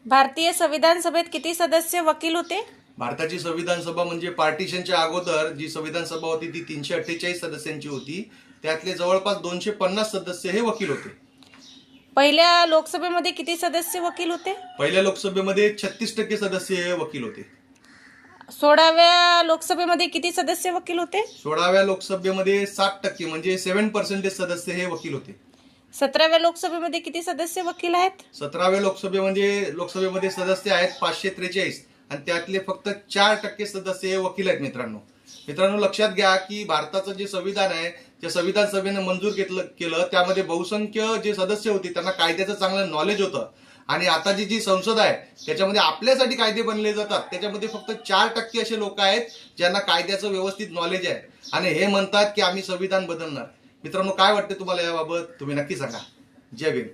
भारतीय संविधान सभेत किती सदस्य वकील होते? भारताची संविधान सभा म्हणजे पार्टिशनच्या अगोदर जी संविधान सभा होती ती 348 सदस्यांची होती. त्यातले जवळपास 250 सदस्य हे वकील होते. पहिल्या लोकसभेमध्ये किती सदस्य वकील होते? पहिल्या लोकसभेमध्ये 36% सदस्य हे वकील होते. 16व्या लोकसभेमध्ये किती सदस्य वकील होते? 16व्या लोकसभेमध्ये 60% म्हणजे 7% सदस्य हे वकील होते. 17व्या लोकसभेमध्ये किती सदस्य वकील आहेत? 17व्या लोकसभेमध्ये सदस्य आहेत 543 आणि त्यातले फक्त 4% सदस्य हे वकील आहेत. मित्रांनो लक्षात घ्या की भारताचं जे संविधान आहे त्या संविधान सभेनं मंजूर केलं त्यामध्ये बहुसंख्य जे सदस्य होते त्यांना कायद्याचं चांगलं नॉलेज होतं. आणि आता जी संसद आहे त्याच्यामध्ये आपल्यासाठी कायदे बनले जातात त्याच्यामध्ये फक्त 4% असे लोक आहेत ज्यांना कायद्याचं व्यवस्थित नॉलेज आहे आणि हे म्हणतात की आम्ही संविधान बदलणार. मित्रांनो काय वाटते तुम्हाला याबाबत? तुम्ही नक्की सांगा. जय भीम.